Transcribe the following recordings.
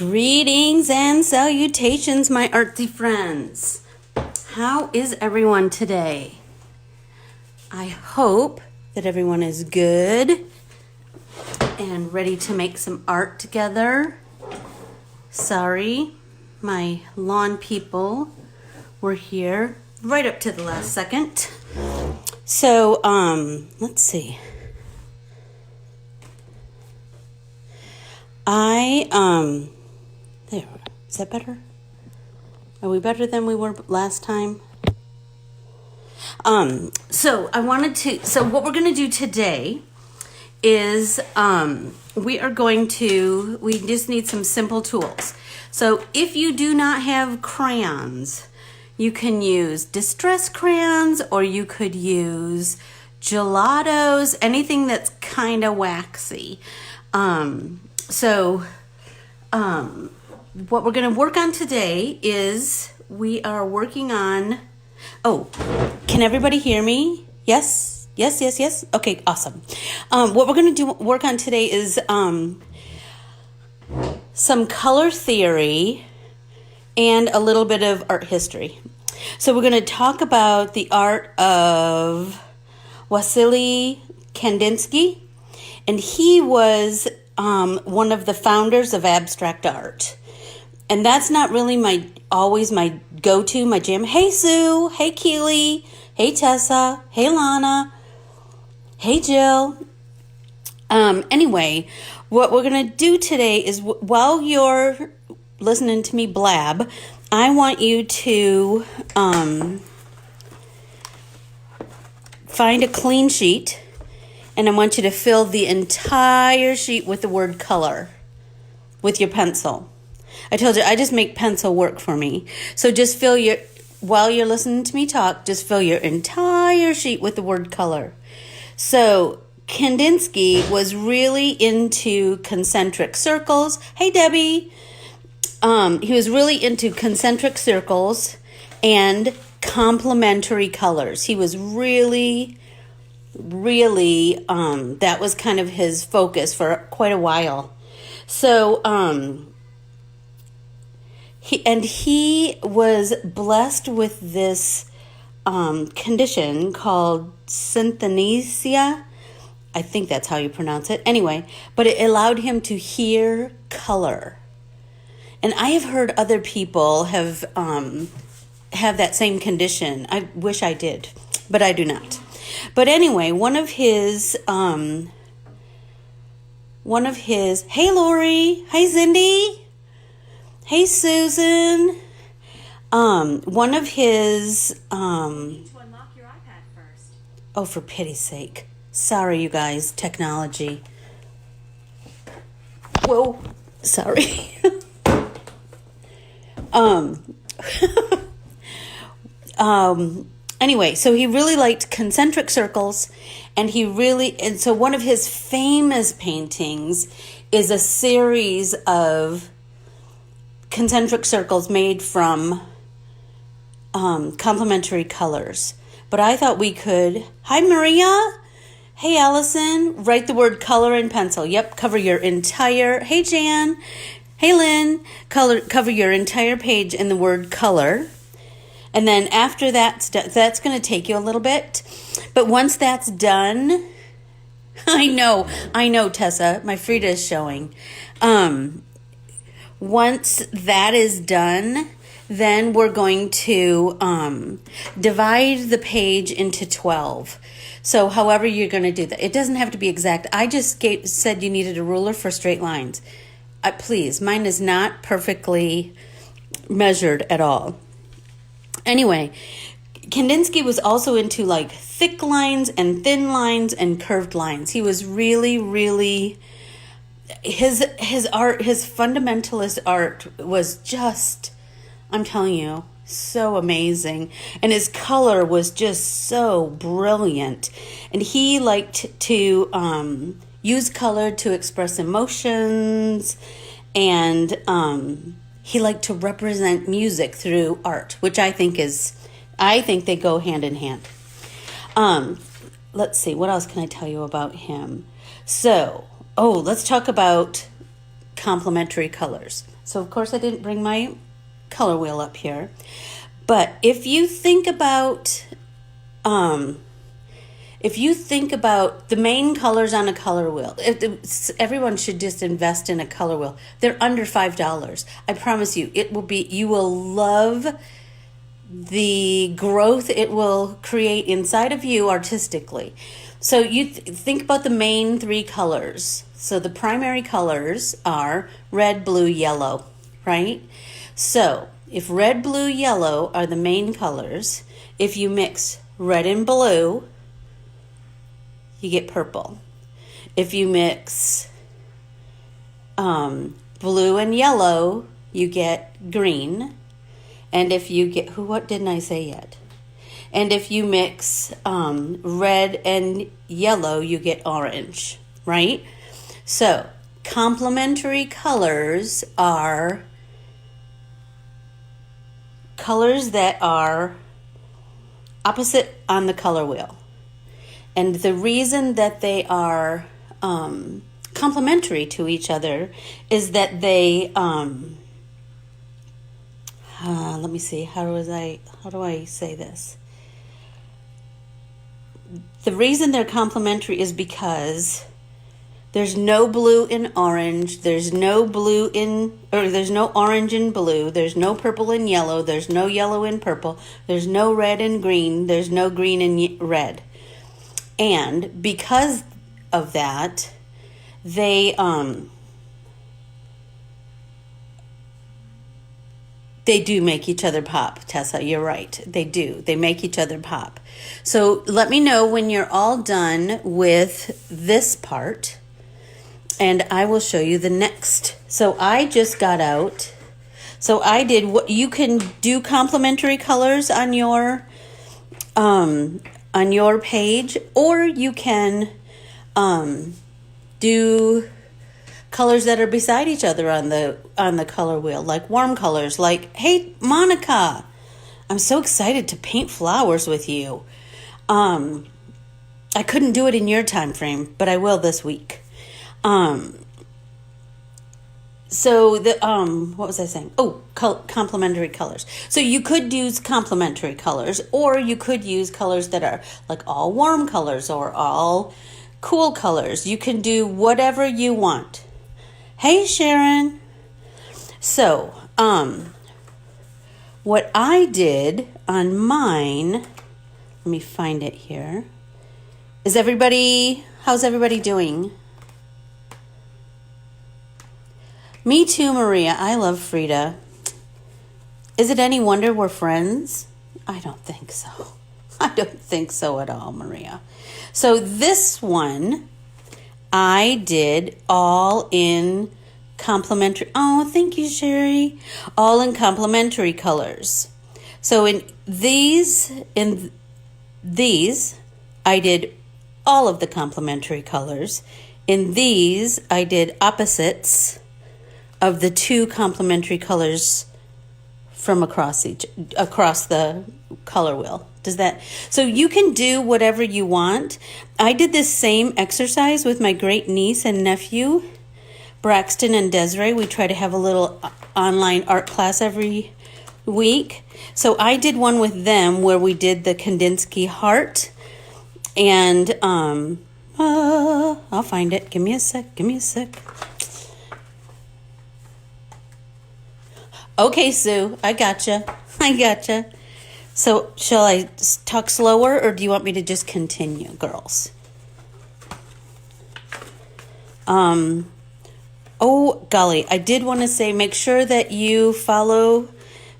Greetings and salutations, my artsy friends. How is everyone today? I hope that everyone is good and ready to make some art together. Sorry, my lawn people were here right up to the last second. So, let's see. There, is that better? Are we better than we were last time? So what we're going to do today is, we just need some simple tools. So if you do not have crayons, you can use distress crayons, or you could use gelatos, anything that's kind of waxy. What we're going to work on today is we are working on, can everybody hear me? Yes? Yes. Okay, awesome. What we're going to work on today is some color theory and a little bit of art history. So we're going to talk about the art of Wasily Kandinsky, and he was one of the founders of abstract art. And that's not really always my go-to, my jam. Hey, Sue. Hey, Keely. Hey, Tessa. Hey, Lana. Hey, Jill. Anyway, what we're going to do today is while you're listening to me blab, I want you to find a clean sheet, and I want you to fill the entire sheet with the word color with your pencil. I told you, I just make pencil work for me. So just while you're listening to me talk, just fill your entire sheet with the word color. So Kandinsky was really into concentric circles. Hey, Debbie. He was really into concentric circles and complementary colors. He was really, that was kind of his focus for quite a while. So, he was blessed with this condition called synesthesia. I think that's how you pronounce it. Anyway, but it allowed him to hear color. And I have heard other people have that same condition. I wish I did, but I do not. But anyway, one of his, hey Lori, hi Cindy, hey Susan, one of his, to unlock your iPad first. Oh, for pity's sake. Sorry, you guys, technology. Whoa, sorry. Anyway, so he really liked concentric circles, and so one of his famous paintings is a series of concentric circles made from complementary colors. But I thought we could, hi Maria, hey Allison, write the word color in pencil. Yep, cover your entire, hey Jan, hey Lynn, cover your entire page in the word color. And then after that's going to take you a little bit. But once that's done, I know, Tessa, my Frida is showing. Once that is done, then we're going to divide the page into 12. So however you're going to do that. It doesn't have to be exact. I just said you needed a ruler for straight lines. Please, mine is not perfectly measured at all. Anyway, Kandinsky was also into like thick lines and thin lines and curved lines. He was really, his art, his fundamentalist art was just, I'm telling you, so amazing. And his color was just so brilliant. And he liked to use color to express emotions, and he liked to represent music through art, which I think they go hand in hand. Let's see, what else can I tell you about him? So, let's talk about complementary colors. So of course I didn't bring my color wheel up here, but if you think about the main colors on a color wheel, everyone should just invest in a color wheel. They're under $5. I promise you, you will love the growth it will create inside of you artistically. So you think about the main three colors. So the primary colors are red, blue, yellow, right? So if red, blue, yellow are the main colors, if you mix red and blue, you get purple. If you mix blue and yellow, you get green. And if you get, what didn't I say yet? And if you mix red and yellow, you get orange, right? So complementary colors are colors that are opposite on the color wheel. And the reason that they are complementary to each other is that they, let me see, how do I say this? The reason they're complementary is because there's no blue in orange, there's no orange in blue, there's no purple in yellow, there's no yellow in purple, there's no red in green, there's no green in red. And because of that, they do make each other pop, Tessa. You're right. They do. They make each other pop. So let me know when you're all done with this part, and I will show you the next. So I just got out. So I did what you can do complementary colors on your page, or you can do colors that are beside each other on the color wheel, like warm colors, like, hey, Monica, I'm so excited to paint flowers with you. I couldn't do it in your time frame, but I will this week. So what was I saying? Oh, complementary colors. So you could use complementary colors, or you could use colors that are like all warm colors or all cool colors. You can do whatever you want. Hey, Sharon. So, what I did on mine, let me find it here. How's everybody doing? Me too, Maria. I love Frida. Is it any wonder we're friends? I don't think so. I don't think so at all, Maria. So this one, I did all in complementary. Oh, thank you, Sherry. All in complementary colors. So in these, I did all of the complementary colors. In these, I did opposites of the two complementary colors from across the color wheel. So you can do whatever you want. I did this same exercise with my great niece and nephew, Braxton and Desiree. We try to have a little online art class every week. So I did one with them where we did the Kandinsky heart, and I'll find it. Give me a sec. Okay, Sue, I gotcha. So shall I talk slower, or do you want me to just continue, girls? Oh, golly, I did want to say, make sure that you follow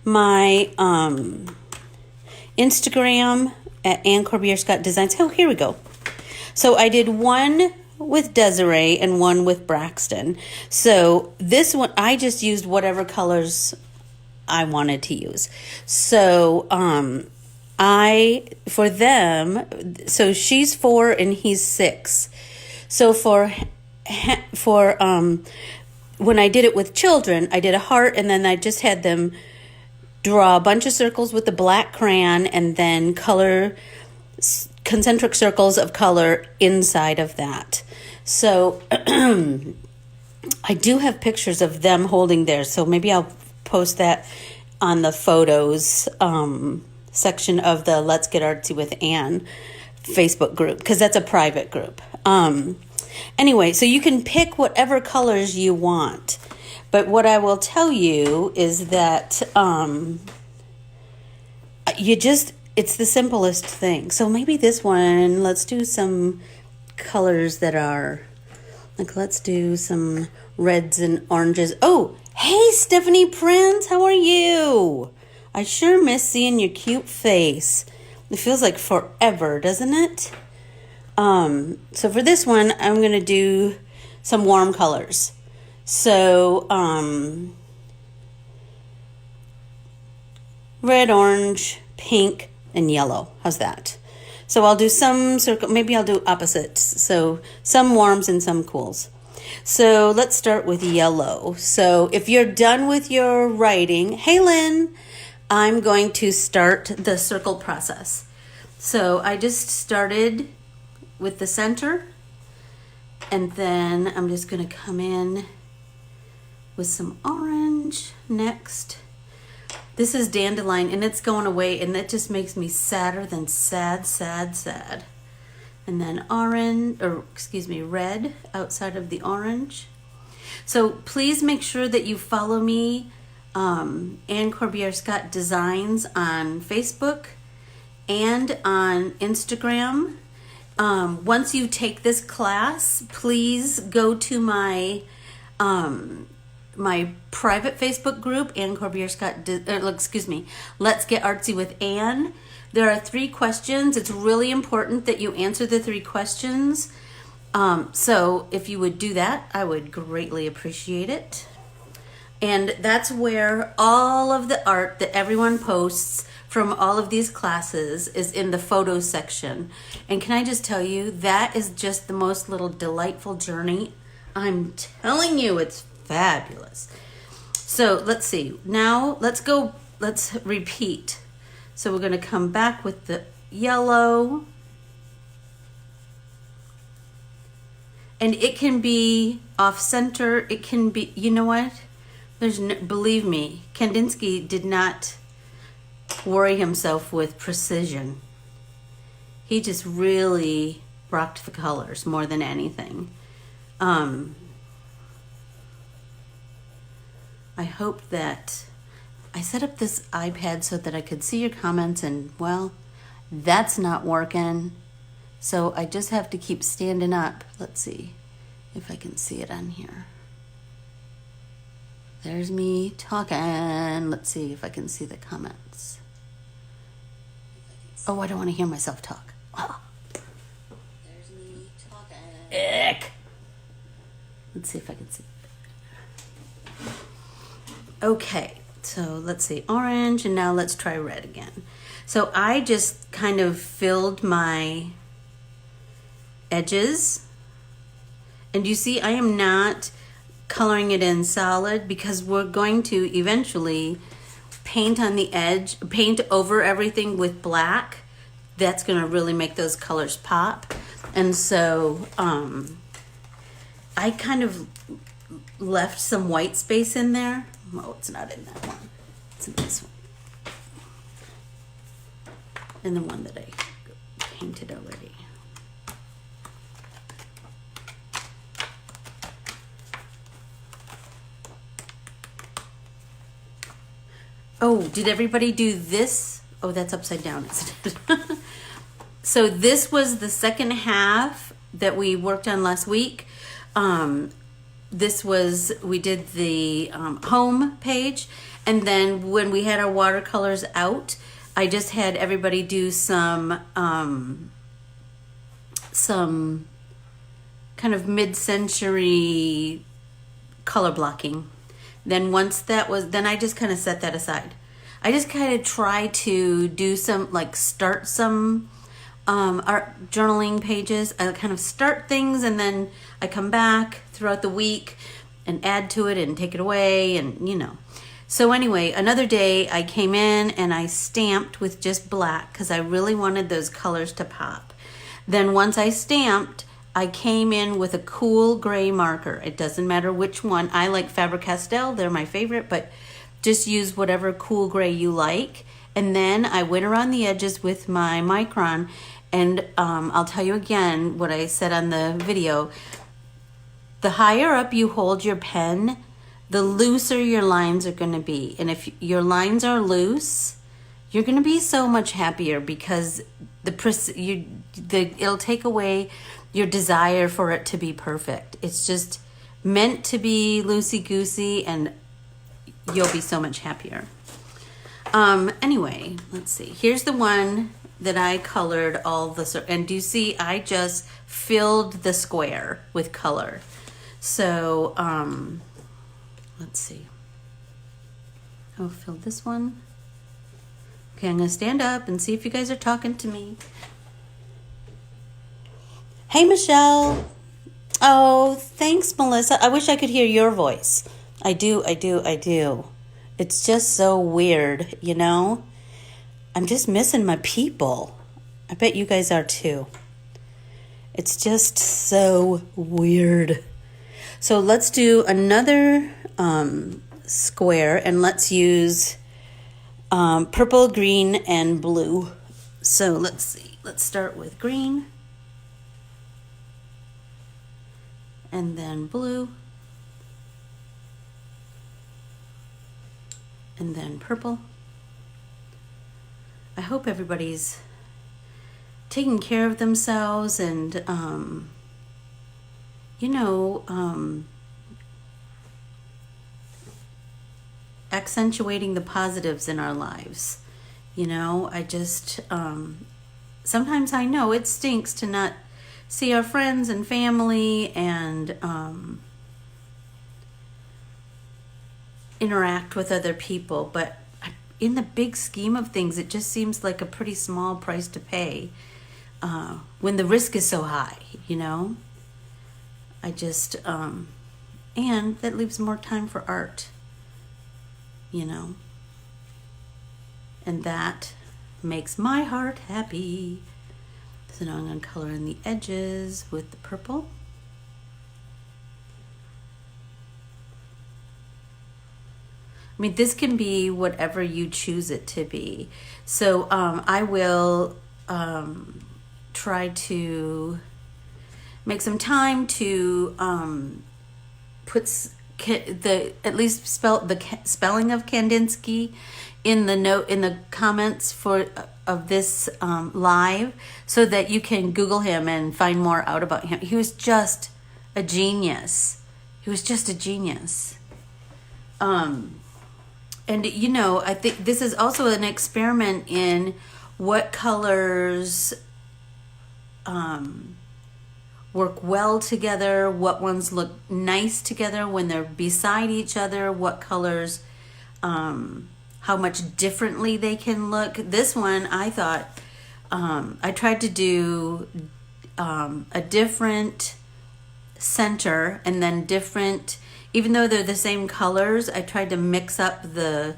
my Instagram at Corbiere-Scott Designs. Oh, here we go. So I did one with Desiree and one with Braxton. So this one, I just used whatever colors I wanted to use. So for them, so she's 4 and he's 6. So for when I did it with children, I did a heart, and then I just had them draw a bunch of circles with the black crayon, and then color concentric circles of color inside of that. So I do have pictures of them holding theirs, so maybe I'll post that on the photos section of the Let's Get Artsy with Anne Facebook group, because that's a private group. Anyway, so you can pick whatever colors you want. But what I will tell you is that it's the simplest thing. So maybe this one, let's do some colors that are, like, let's do some reds and oranges. Oh, hey, Stephanie Prince, how are you? I sure miss seeing your cute face. It feels like forever, doesn't it? So for this one, I'm going to do some warm colors. So, red, orange, pink, and yellow. How's that? So I'll do some circle, maybe I'll do opposites. So some warms and some cools. So let's start with yellow. So if you're done with your writing, hey Lynn, I'm going to start the circle process. So I just started with the center, and then I'm just going to come in with some orange next. This is dandelion, and it's going away, and that just makes me sadder than sad, sad, sad. And then red outside of the orange. So please make sure that you follow me, Anne Corbiere-Scott Designs, on Facebook and on Instagram. Once you take this class, please go to my my private Facebook group, Anne Corbiere-Scott, Let's Get Artsy with Anne. There are 3 questions. It's really important that you answer the 3 questions. So if you would do that, I would greatly appreciate it. And that's where all of the art that everyone posts from all of these classes is in the photos section. And can I just tell you, that is just the most little delightful journey. I'm telling you, it's fabulous. So let's see. Now let's repeat. So we're going to come back with the yellow. And it can be off center. It can be, you know what? Believe me, Kandinsky did not worry himself with precision. He just really rocked the colors more than anything. I hope that I set up this iPad so that I could see your comments, and well, that's not working. So I just have to keep standing up. Let's see if I can see it on here. There's me talking. Let's see if I can see the comments. Oh, I don't want to hear myself talk. Oh. There's me talking. Ick. Let's see if I can see. Okay, so let's see, orange, and now let's try red again. So I just kind of filled my edges. And you see, I am not coloring it in solid because we're going to eventually paint on the edge, paint over everything with black. That's going to really make those colors pop. And so I kind of left some white space in there. Oh, it's not in that one. It's in this one. And the one that I painted already. Oh, did everybody do this? Oh, that's upside down, isn't it? So this was the second half that we worked on last week. We did the home page, and then when we had our watercolors out, I just had everybody do some kind of mid-century color blocking. Then once that was, then I just kind of set that aside. I just kind of try to do some, like, start some art journaling pages. I kind of start things, and then I come back throughout the week and add to it and take it away, and you know. So anyway, another day I came in and I stamped with just black because I really wanted those colors to pop. Then once I stamped, I came in with a cool gray marker. It doesn't matter which one. I like Faber-Castell. They're my favorite, but just use whatever cool gray you like. And then I went around the edges with my micron, and I'll tell you again what I said on the video. The higher up you hold your pen, the looser your lines are going to be. And if your lines are loose, you're going to be so much happier because it'll take away your desire for it to be perfect. It's just meant to be loosey-goosey, and you'll be so much happier. Anyway, let's see. Here's the one that I colored all the, and do you see I just filled the square with color. So, let's see. I'll fill this one. Okay, I'm going to stand up and see if you guys are talking to me. Hey, Michelle. Oh, thanks, Melissa. I wish I could hear your voice. I do. It's just so weird, you know? I'm just missing my people. I bet you guys are too. It's just so weird. So let's do another square, and let's use purple, green, and blue. So let's see. Let's start with green, and then blue, and then purple. I hope everybody's taking care of themselves and accentuating the positives in our lives. You know, I just, sometimes I know it stinks to not see our friends and family and interact with other people, but in the big scheme of things, it just seems like a pretty small price to pay when the risk is so high, you know? I just, and that leaves more time for art, you know? And that makes my heart happy. So now I'm going to color in the edges with the purple. I mean, this can be whatever you choose it to be. So I will try to make some time to put at least the spelling of Kandinsky in the comments of this live, so that you can Google him and find more out about him. He was just a genius. And you know, I think this is also an experiment in what colors work well together, what ones look nice together when they're beside each other, what colors, how much differently they can look. This one, I thought, I tried to do a different center and then different, even though they're the same colors, I tried to mix up the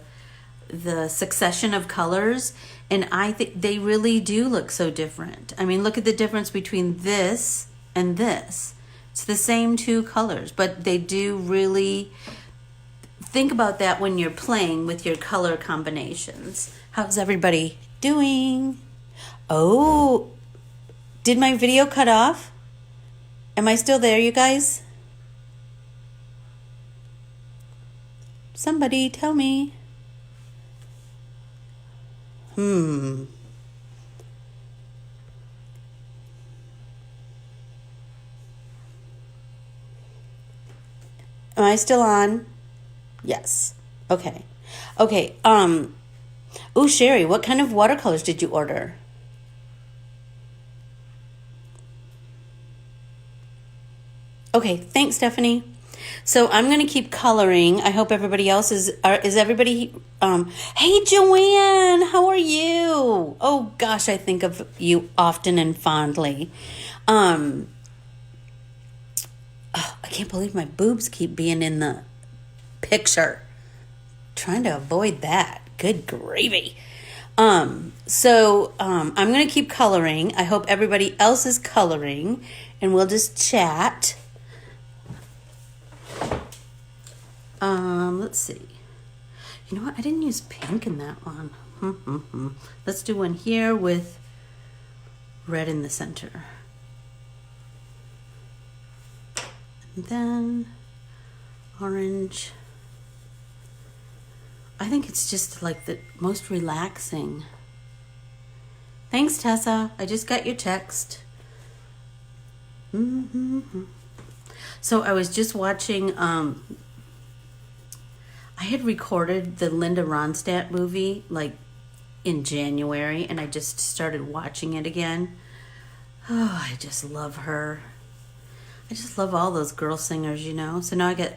succession of colors, and I think they really do look so different. I mean, look at the difference between this and this. It's the same two colors, but they do really think about that when you're playing with your color combinations. How's everybody doing? Oh, did my video cut off? Am I still there, you guys? Somebody tell me. Am I still on? Yes. Okay. Okay. Oh, Sherry, what kind of watercolors did you order? Okay, thanks, Stephanie. So I'm going to keep coloring. I hope everybody else is everybody, hey, Joanne, how are you? Oh, gosh, I think of you often and fondly. Oh, I can't believe my boobs keep being in the picture. Trying to avoid that. Good gravy. I'm going to keep coloring. I hope everybody else is coloring, and we'll just chat. Let's see. You know what? I didn't use pink in that one. Let's do one here with red in the center. And then orange. I think it's just like the most relaxing. Thanks, Tessa. I just got your text. So I was just watching, I had recorded the Linda Ronstadt movie like in January, and I just started watching it again. Oh, I just love her. I just love all those girl singers, you know. So now I got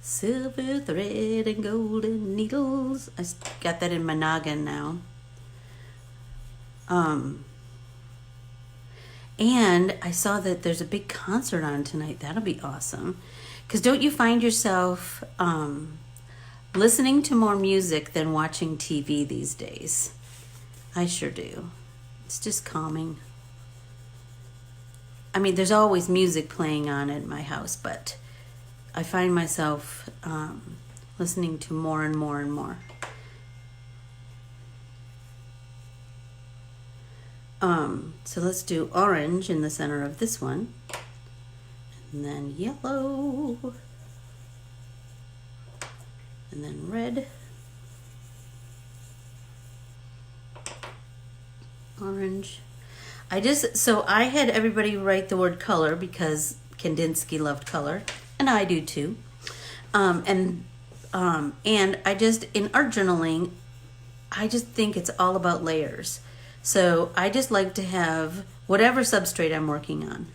silver thread and golden needles. I got that in my noggin now. And I saw that there's a big concert on tonight. That'll be awesome. Because don't you find yourself listening to more music than watching TV these days? I sure do. It's just calming. I mean, there's always music playing on at my house, but I find myself listening to more and more and more. So let's do orange in the center of this one, and then yellow, and then red, orange. So I had everybody write the word color because Kandinsky loved color, and I do too. And I just, in art journaling, I just think it's all about layers. So I just like to have whatever substrate I'm working on,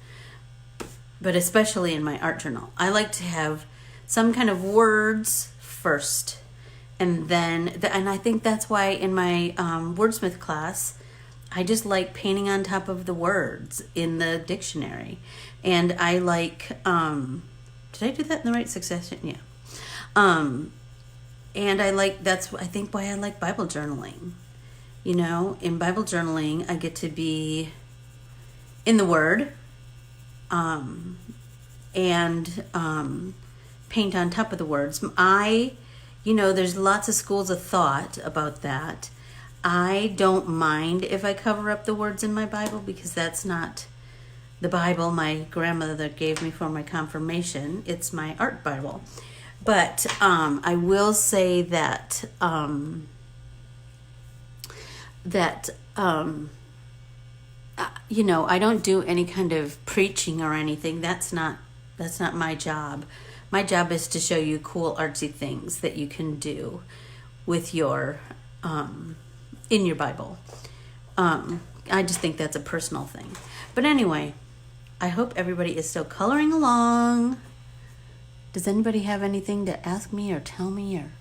but especially in my art journal, I like to have some kind of words first, and then, and I think that's why in my wordsmith class, I just like painting on top of the words in the dictionary. And I like, did I do that in the right succession? Yeah. And I like, that's, I think, why I like Bible journaling. You know, in Bible journaling, I get to be in the Word, and paint on top of the words. There's lots of schools of thought about that. I don't mind if I cover up the words in my Bible, because that's not the Bible my grandmother gave me for my confirmation. It's my art Bible. But I will say that I don't do any kind of preaching or anything. That's not my job. My job is to show you cool artsy things that you can do with your in your Bible. I just think that's a personal thing. But anyway, I hope everybody is still coloring along. Does anybody have anything to ask me or tell me or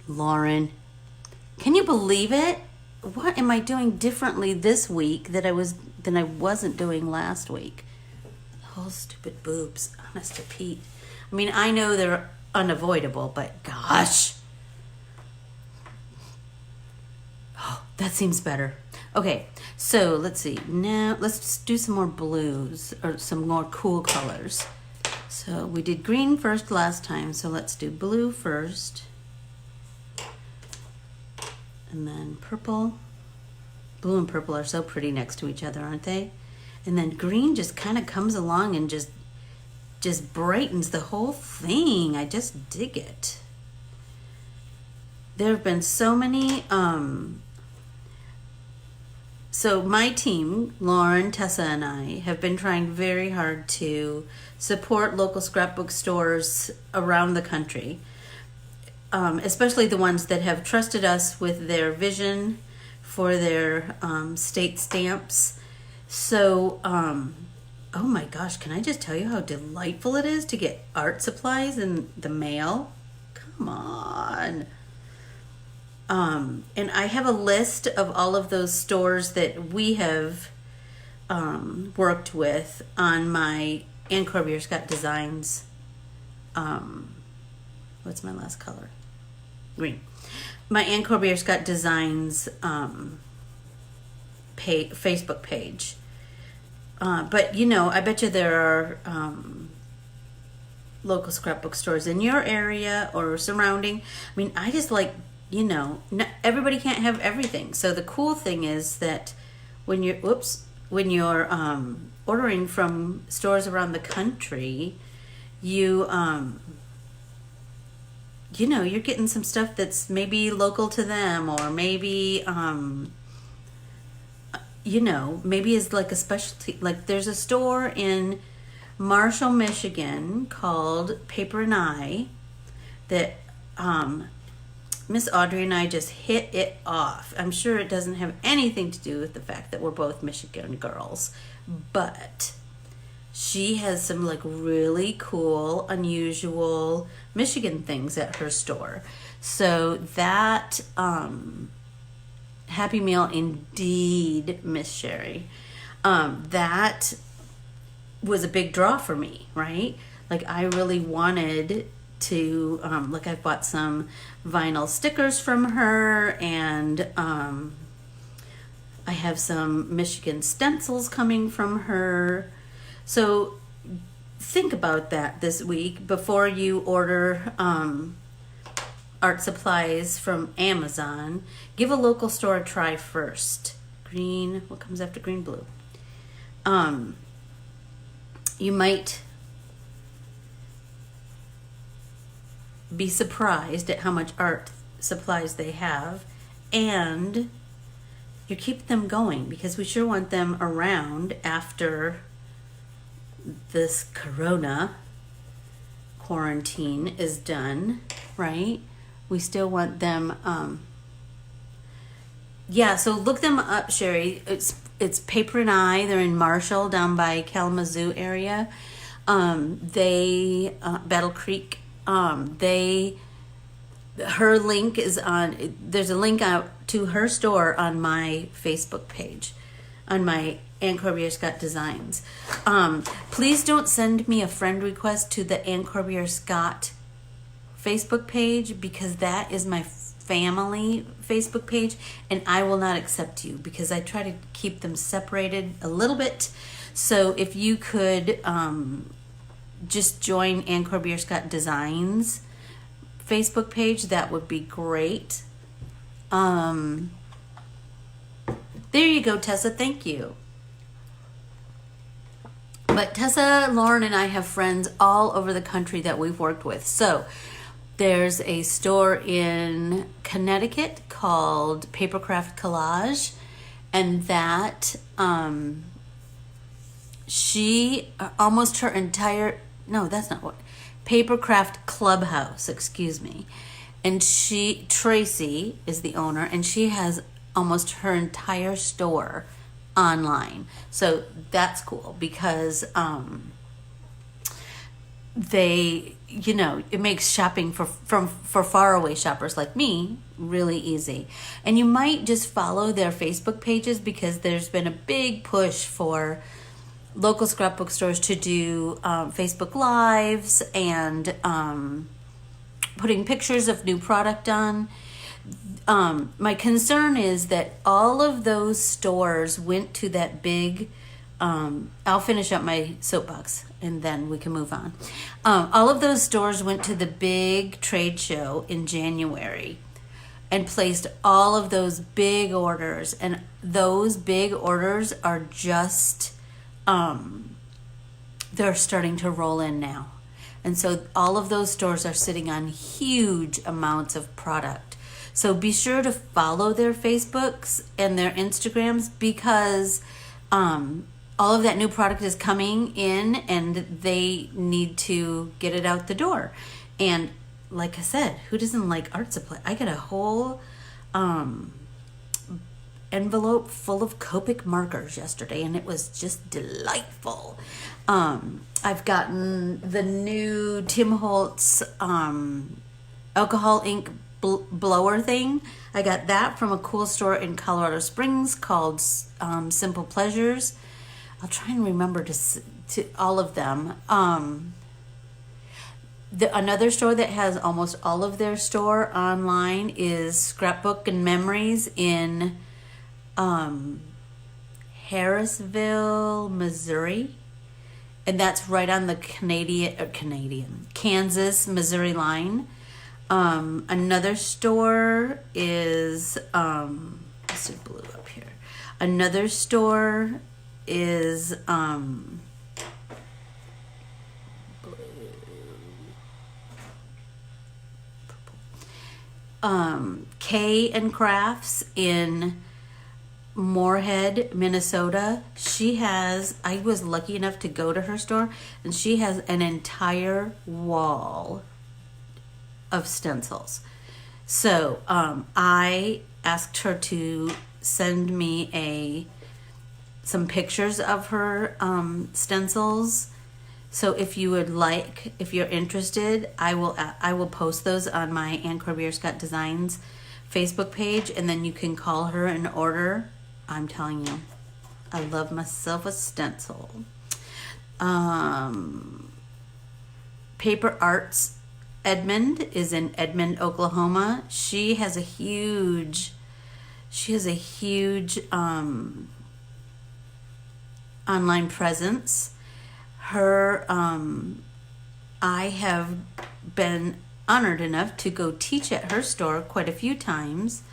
Lauren, can you believe it? What am I doing differently this week than I wasn't doing last week? Oh, stupid boobs, honest to Pete. I mean, I know they're unavoidable, but gosh. Oh, that seems better. Okay, so let's see. Now let's just do some more blues or some more cool colors. So we did green first last time, so let's do blue first. And then purple. Blue and purple are so pretty next to each other, aren't they? And then green just kind of comes along and just brightens the whole thing. I just dig it. There have been so many, so my team, Lauren, Tessa, and I have been trying very hard to support local scrapbook stores around the country. Especially the ones that have trusted us with their vision for their state stamps. So, oh my gosh, can I just tell you how delightful it is to get art supplies in the mail? Come on. And I have a list of all of those stores that we have worked with on my Corbiere-Scott Designs What's my last color? Green. My Ann Corbiere-Scott Designs Facebook page. But I bet you there are local scrapbook stores in your area or surrounding. I mean, I just like, not everybody can't have everything. So the cool thing is that when you're ordering from stores around the country, you're getting some stuff that's maybe local to them, or maybe maybe is like a specialty. Like there's a store in Marshall, Michigan called Paper and I that Miss Audrey and I just hit it off. I'm sure it doesn't have anything to do with the fact that we're both Michigan girls, but she has some like really cool, unusual Michigan things at her store. So that Happy Meal indeed, Miss Sherry. That was a big draw for me, right? Like I really wanted to I bought some vinyl stickers from her, and I have some Michigan stencils coming from her. So think about that this week before you order art supplies from Amazon. Give a local store a try first. Green, what comes after green? Blue. You might be surprised at how much art supplies they have, and you keep them going because we sure want them around after this corona quarantine is done, right? We still want them so look them up, Sherry. It's Paper and I. They're in Marshall, down by Kalamazoo area. They Battle Creek. Her link is on. There's a link out to her store on my Facebook page, on my Ann Corbiere-Scott Designs. Please don't send me a friend request to the Ann Corbiere-Scott Facebook page, because that is my family Facebook page, and I will not accept you because I try to keep them separated a little bit. So if you could just join Ann Corbiere-Scott Designs Facebook page, that would be great. There you go, Tessa. Thank you. But Tessa, Lauren, and I have friends all over the country that we've worked with. So there's a store in Connecticut called Papercraft Collage, and that she almost her entire Papercraft Clubhouse, excuse me. And Tracy is the owner, and she has almost her entire store online. So that's cool because it makes shopping for faraway shoppers like me really easy. And you might just follow their Facebook pages, because there's been a big push for local scrapbook stores to do Facebook Lives and putting pictures of new product on. My concern is that all of those stores went to that big, I'll finish up my soapbox and then we can move on. All of those stores went to the big trade show in January and placed all of those big orders, and those big orders are just, they're starting to roll in now. And so all of those stores are sitting on huge amounts of product. So be sure to follow their Facebooks and their Instagrams, because all of that new product is coming in and they need to get it out the door. And like I said, who doesn't like art supply? I got a whole envelope full of Copic markers yesterday, and it was just delightful. I've gotten the new Tim Holtz alcohol ink blower thing. I got that from a cool store in Colorado Springs called Simple Pleasures. I'll try and remember to all of them. Another store that has almost all of their store online is Scrapbook and Memories in Harrisville, Missouri. And that's right on the Kansas, Missouri line. Another store is, let's see, blue up here. Another store is, Kay and Crafts in Moorhead, Minnesota. I was lucky enough to go to her store, and she has an entire wall of stencils. So I asked her to send me some pictures of her stencils. So if you're interested, I will post those on my Ann Corbiere-Scott Designs Facebook page, and then you can call her and order. I'm telling you, I love myself a stencil. Paper Arts Edmond is in Edmond, Oklahoma. She has a huge online presence. I have been honored enough to go teach at her store quite a few times.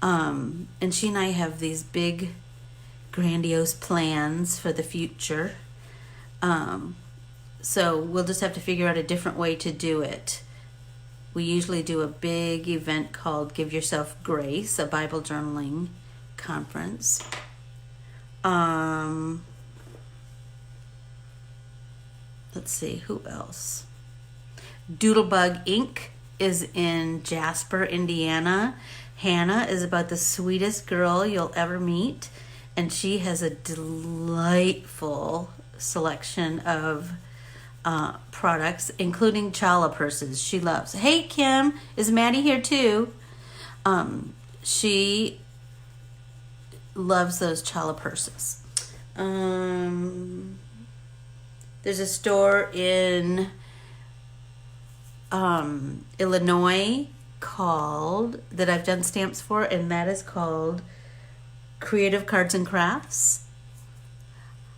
And she and I have these big, grandiose plans for the future. So we'll just have to figure out a different way to do it. We usually do a big event called Give Yourself Grace, a Bible journaling conference. Let's see, who else? Doodlebug Inc. is in Jasper, Indiana. Hannah is about the sweetest girl you'll ever meet, and she has a delightful selection of products, including challah purses she loves. Hey, Kim, is Maddie here too? She loves those challah purses. There's a store in Illinois that I've done stamps for, and that is called Creative Cards and Crafts.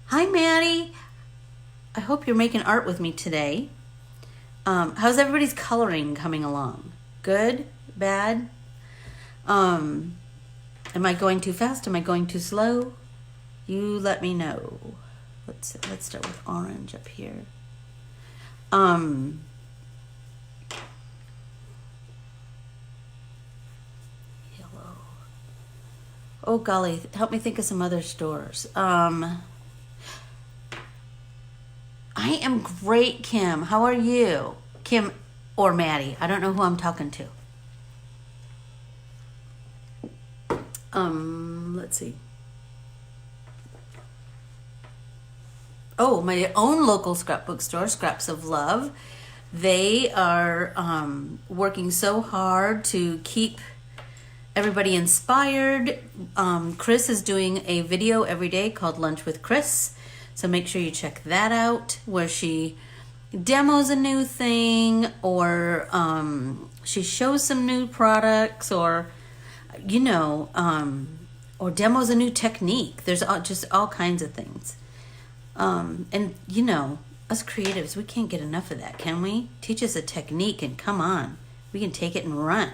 Hi, Maddie. I hope you're making art with me today. How's everybody's coloring coming along? Good? Bad? Am I going too fast? Am I going too slow? You let me know. Let's start with orange up here. Yellow. Oh golly, help me think of some other stores. I am great, Kim. How are you? Kim or Maddie. I don't know who I'm talking to. Let's see. Oh, my own local scrapbook store, Scraps of Love. They are working so hard to keep everybody inspired. Chris is doing a video every day called Lunch with Chris. So make sure you check that out, where she demos a new thing, or she shows some new products, or or demos a new technique. There's just all kinds of things. And us creatives, we can't get enough of that, can we? Teach us a technique and come on, we can take it and run.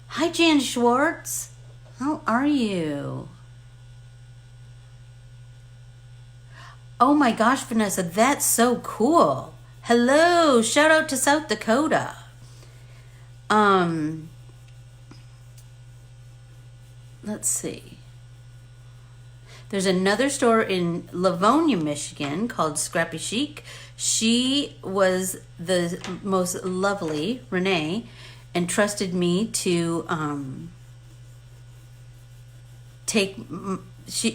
Hi, Jan Schwartz. How are you? Oh my gosh, Vanessa, that's so cool. Hello, shout out to South Dakota. Let's see. There's another store in Livonia, Michigan called Scrappy Chic. She was the most lovely, Renee, and trusted me to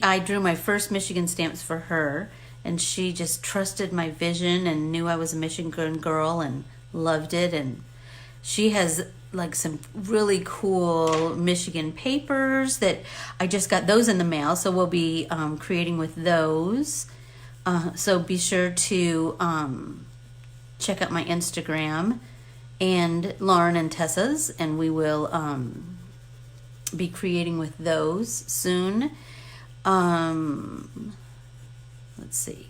I drew my first Michigan stamps for her, and she just trusted my vision and knew I was a Michigan girl and loved it. And she has like some really cool Michigan papers that I just got those in the mail, so we'll be creating with those. So be sure to check out my Instagram and Lauren and Tessa's, and we will be creating with those soon. Let's see.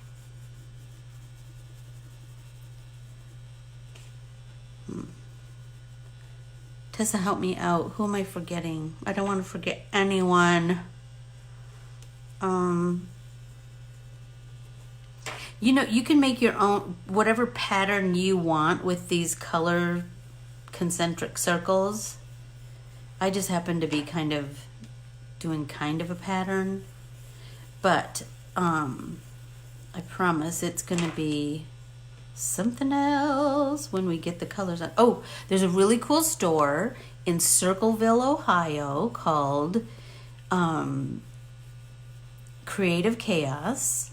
Tessa, help me out. Who am I forgetting? I don't want to forget anyone. You know, you can make your own, whatever pattern you want with these color concentric circles. I just happen to be kind of doing kind of a pattern, but I promise it's going to be something else when we get the colors on. Oh, there's a really cool store in Circleville, Ohio called Creative Chaos.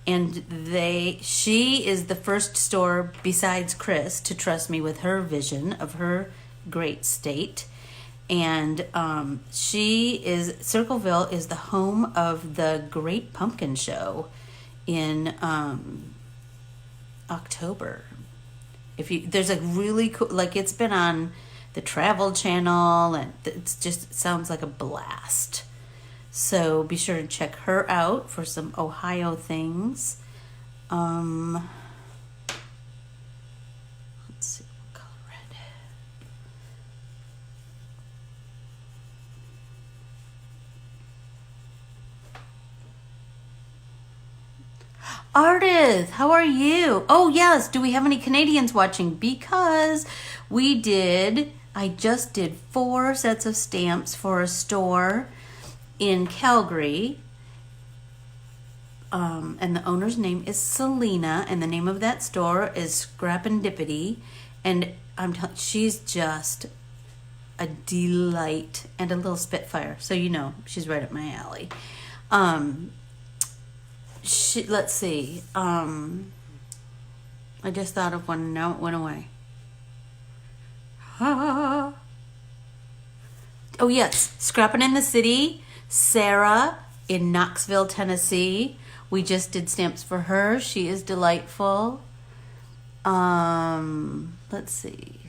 And she is the first store besides Chris to trust me with her vision of her great state. And Circleville is the home of the Great Pumpkin Show in October. There's a really cool, like, it's been on the Travel Channel, and it sounds like a blast. So be sure to check her out for some Ohio things. Let's see, what color red? Ardith, how are you? Oh yes, do we have any Canadians watching? Because I just did 4 sets of stamps for a store in Calgary, and the owner's name is Selena, and the name of that store is Scrappin' and she's just a delight and a little spitfire, so you know she's right up my alley. Let's see, I just thought of one, now it went away. Oh yes, Scrappin' in the City, Sarah in Knoxville, Tennessee. We just did stamps for her. She is delightful. Let's see.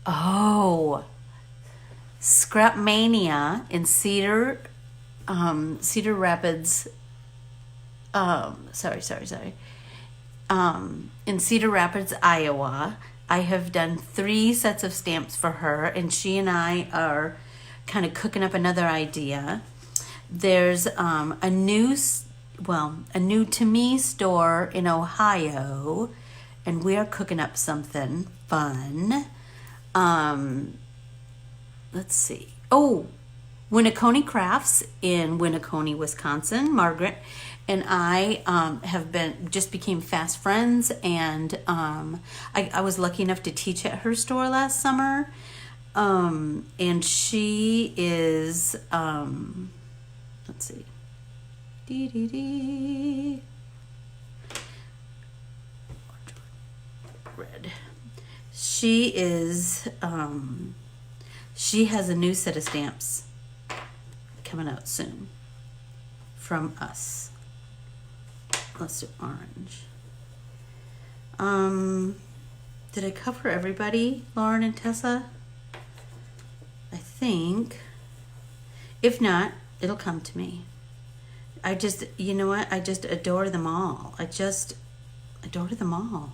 Oh, Scrapmania in Cedar Rapids. In Cedar Rapids, Iowa. I have done 3 sets of stamps for her, and she and I are kind of cooking up another idea. There's a new to me store in Ohio, and we are cooking up something fun. Let's see. Oh, Winneconne Crafts in Winneconne, Wisconsin. Margaret and I just became fast friends, and I was lucky enough to teach at her store last summer. And she is, let's see, red. She is, she has a new set of stamps coming out soon from us. Let's do orange. Did I cover everybody, Lauren and Tessa? I think. If not, it'll come to me. You know what? I just adore them all. I just adore them all.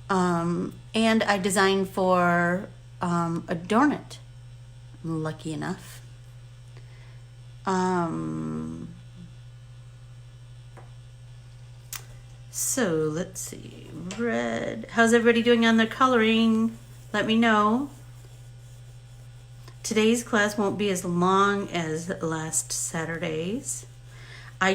And I designed for Adorn It. I'm lucky enough. So let's see, red. How's everybody doing on their coloring? Let me know. Today's class won't be as long as last Saturday's. I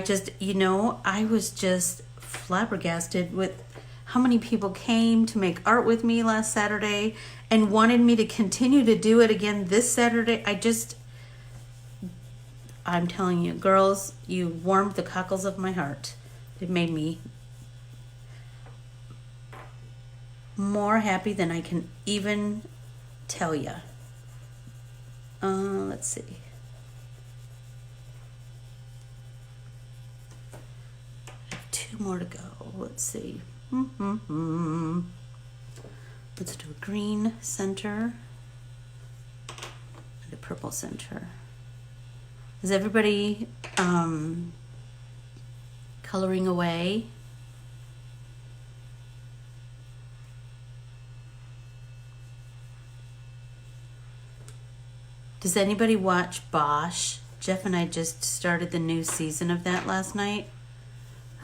was just flabbergasted with how many people came to make art with me last Saturday and wanted me to continue to do it again this Saturday. I'm telling you, girls, you warmed the cockles of my heart. It made me more happy than I can even tell you. Let's see. I have 2 more to go. Let's see. Let's do a green center and a purple center. Is everybody coloring away? Does anybody watch Bosch? Jeff and I just started the new season of that last night.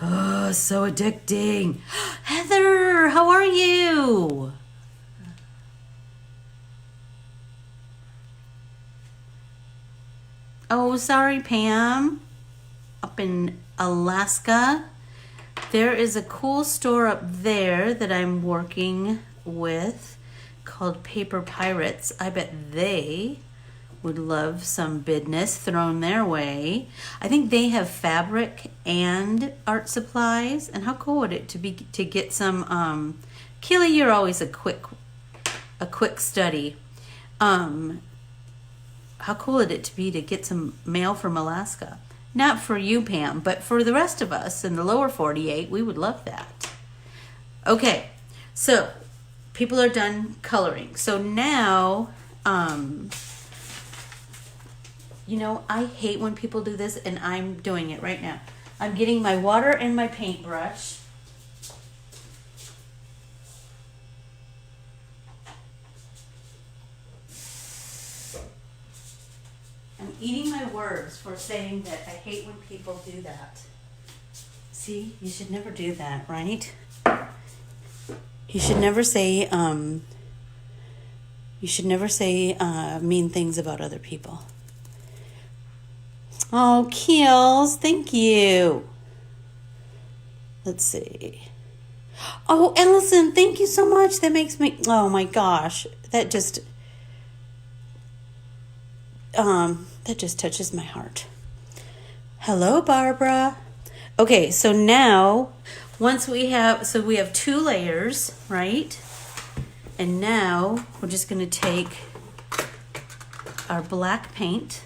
Oh, so addicting. Heather, how are you? Oh, sorry, Pam. Up in Alaska. There is a cool store up there that I'm working with called Paper Pirates. I bet they would love some business thrown their way. I think they have fabric and art supplies. And how cool would it to get some Keely, you're always a quick study. How cool would it be to get some mail from Alaska? Not for you, Pam, but for the rest of us in the lower 48, we would love that. Okay, so people are done coloring. So now, you know, I hate when people do this, and I'm doing it right now. I'm getting my water and my paintbrush. I'm eating my words for saying that I hate when people do that. See, you should never do that, right? You should never say, mean things about other people. Oh, Keels, thank you. Let's see. Oh, Ellison, thank you so much. That makes me, oh my gosh, that just touches my heart. Hello, Barbara. Okay, so now, we have 2 layers, right? And now we're just going to take our black paint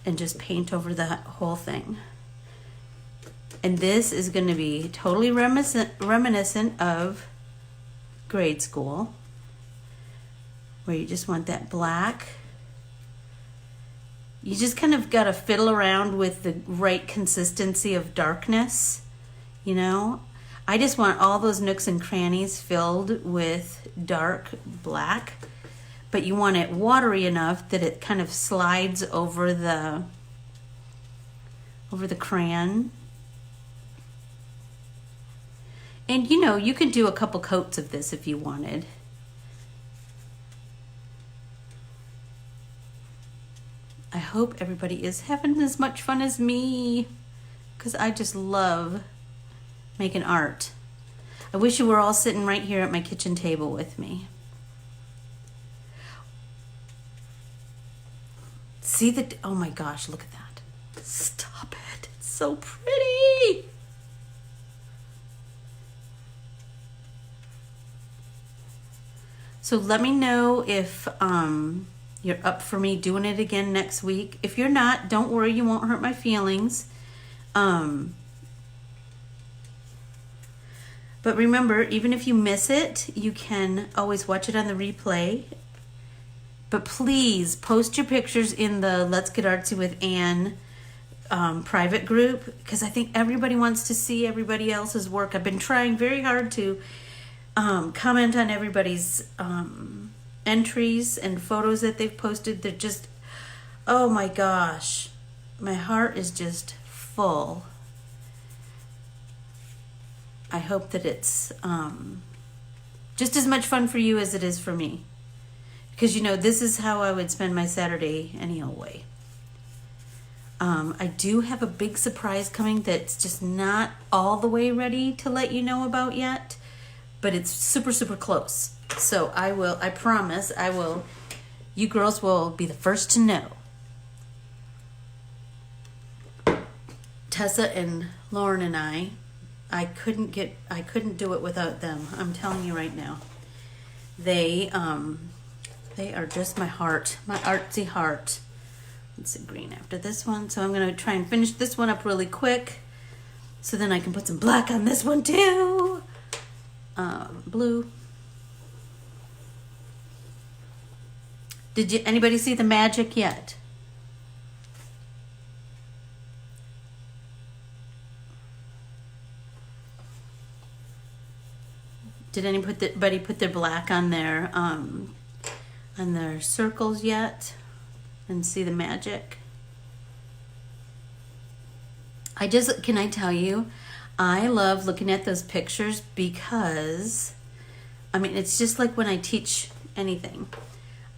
and just paint over the whole thing. And this is going to be totally reminiscent of grade school, where you just want that black. You just kind of got to fiddle around with the right consistency of darkness, you know? I just want all those nooks and crannies filled with dark black, but you want it watery enough that it kind of slides over the crayon. And you know, you could do a couple coats of this if you wanted. I hope everybody is having as much fun as me, because I just love making art. I wish you were all sitting right here at my kitchen table with me. See the, oh my gosh, look at that. Stop it, it's so pretty. So let me know if you're up for me doing it again next week. If you're not, don't worry, you won't hurt my feelings. But remember, even if you miss it, you can always watch it on the replay. But please post your pictures in the Let's Get Artsy with Anne private group, because I think everybody wants to see everybody else's work. I've been trying very hard to comment on everybody's entries and photos that they've posted. They're just, oh my gosh, my heart is just full. I hope that it's just as much fun for you as it is for me. Because, you know, this is how I would spend my Saturday any old way. I do have a big surprise coming that's just not all the way ready to let you know about yet. But it's super, super close. So I promise, you girls will be the first to know. Tessa and Lauren and I couldn't do it without them. I'm telling you right now. They are just my heart, my artsy heart. Let's see, green after this one. So I'm going to try and finish this one up really quick. So then I can put some black on this one too. Blue. Did anybody see the magic yet? Did anybody put their black on their circles yet and see the magic? Can I tell you, I love looking at those pictures because, I mean, it's just like when I teach anything.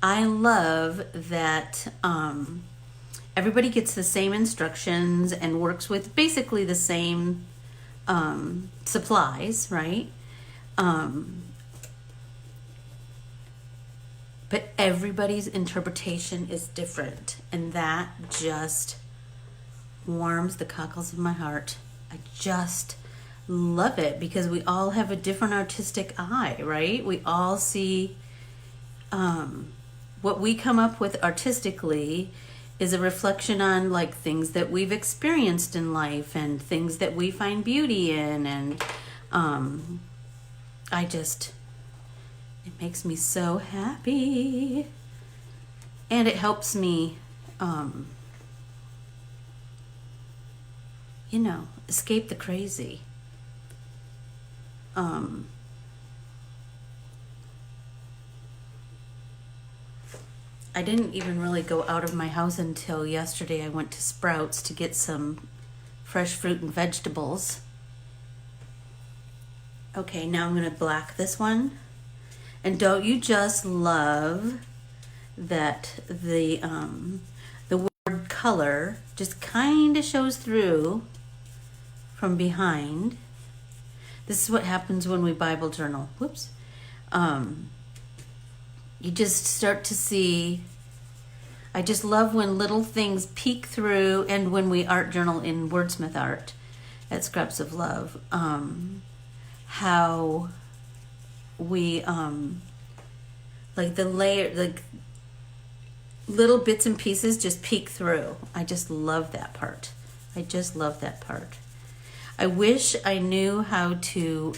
I love that everybody gets the same instructions and works with basically the same supplies, right? But everybody's interpretation is different, and that just warms the cockles of my heart. I just love it because we all have a different artistic eye, right? We all see what we come up with artistically is a reflection on like things that we've experienced in life and things that we find beauty in, and it makes me so happy, and it helps me escape the crazy. I didn't even really go out of my house until yesterday. I went to Sprouts to get some fresh fruit and vegetables. Okay, now I'm going to black this one. And don't you just love that the word color just kind of shows through from behind. This is what happens when we Bible journal. Whoops. You just start to see, I just love when little things peek through, and when we art journal in Wordsmith Art at Scraps of Love, how we, like the layer, like little bits and pieces just peek through. I just love that part. I just love that part. I wish I knew how to,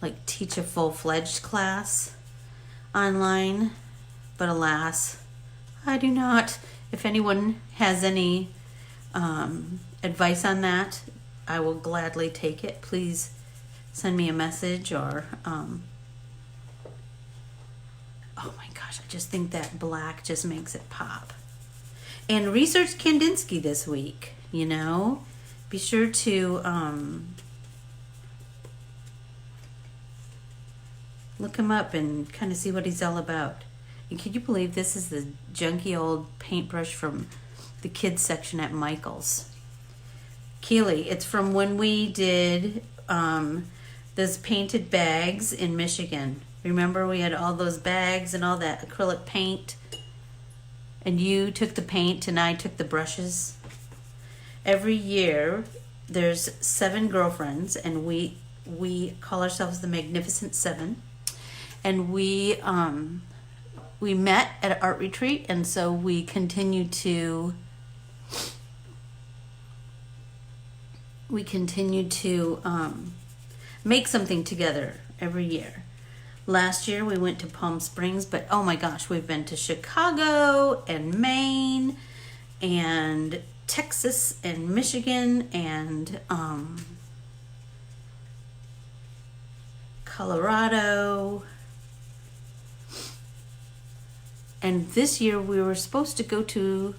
like teach a full-fledged class online, but alas, I do not. If anyone has any advice on that, I will gladly take it. Please send me a message or oh my gosh, I just think that black just makes it pop. And research Kandinsky this week, be sure to look him up and kind of see what he's all about. And can you believe this is the junky old paintbrush from the kids section at Michael's? Keely, it's from when we did those painted bags in Michigan. Remember we had all those bags and all that acrylic paint? And you took the paint and I took the brushes. Every year there's 7 girlfriends, and we call ourselves the Magnificent Seven. And we met at an art retreat, and so we continue to make something together every year. Last year we went to Palm Springs, but oh my gosh, we've been to Chicago and Maine and Texas and Michigan and Colorado. And this year we were supposed to go to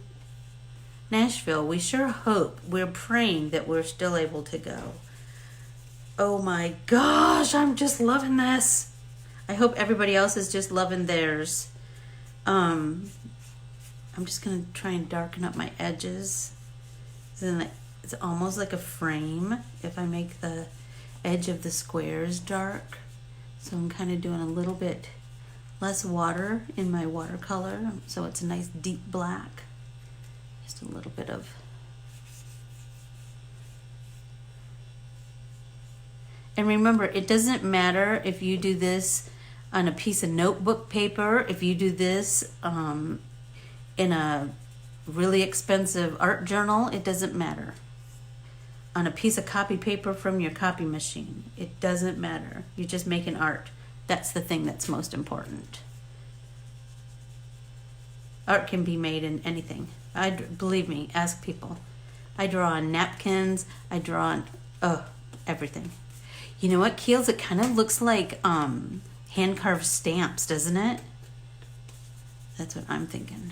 Nashville. We sure hope, we're praying that we're still able to go. Oh my gosh, I'm just loving this. I hope everybody else is just loving theirs. I'm just going to try and darken up my edges. Then it's almost like a frame if I make the edge of the squares dark. So I'm kind of doing a little bit less water in my watercolor, so it's a nice deep black. Just a little bit of. And remember, it doesn't matter if you do this on a piece of notebook paper, if you do this in a really expensive art journal, it doesn't matter. on a piece of copy paper from your copy machine. It doesn't matter. You're just making art. That's the thing that's most important. Art can be made in anything. Believe me, ask people. I draw on napkins. I draw on everything. You know what, Keels? It kind of looks like hand-carved stamps, doesn't it? That's what I'm thinking.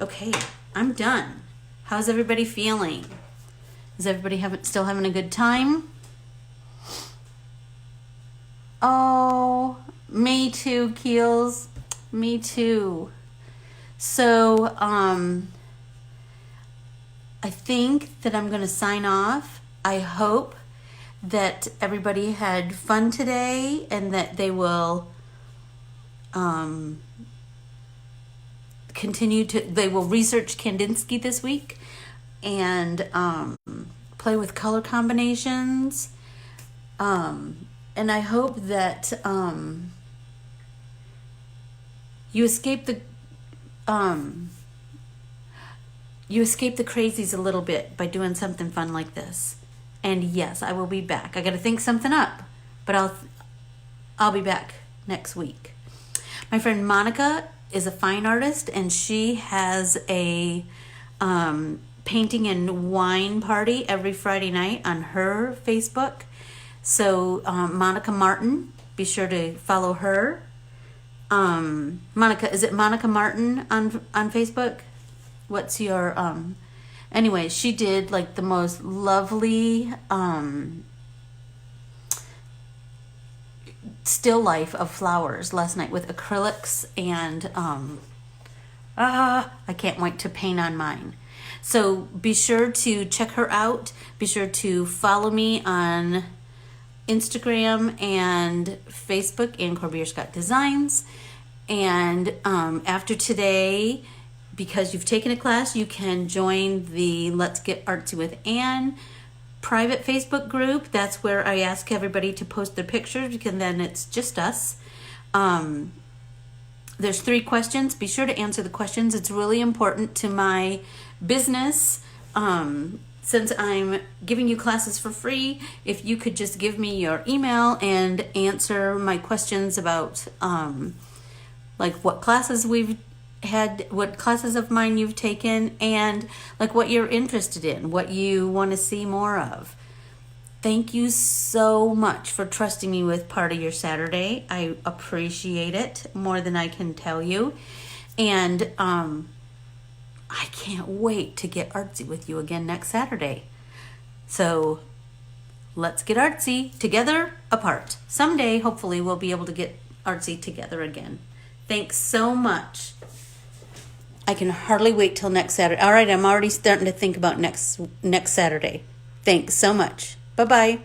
Okay, I'm done. How's everybody feeling? Is everybody still having a good time? Oh, me too, Keels. Me too. So, I think that I'm going to sign off. I hope that everybody had fun today and that they will they will research Kandinsky this week and play with color combinations. And I hope that you escape the crazies a little bit by doing something fun like this. And yes, I will be back. I got to think something up, but I'll be back next week. My friend Monica is a fine artist, and she has a painting and wine party every Friday night on her Facebook. So Monica Martin, be sure to follow her. Monica, is it Monica Martin on Facebook? What's your anyway, she did like the most lovely still life of flowers last night with acrylics, and I can't wait to paint on mine. So be sure to check her out. Be sure to follow me on Instagram and Facebook in Corbiere-Scott Designs. And after today, because you've taken a class, you can join the Let's Get Artsy with Anne private Facebook group. That's where I ask everybody to post their pictures, because then it's just us. There's 3 questions. Be sure to answer the questions. It's really important to my business. Since I'm giving you classes for free, if you could just give me your email and answer my questions about like what classes we've had, what classes of mine you've taken, and like what you're interested in, what you want to see more of. Thank you so much for trusting me with part of your Saturday. I appreciate it more than I can tell you. And I can't wait to get artsy with you again next Saturday. So let's get artsy, together, apart. Someday, hopefully, we'll be able to get artsy together again. Thanks so much. I can hardly wait till next Saturday. All right, I'm already starting to think about next Saturday. Thanks so much. Bye-bye.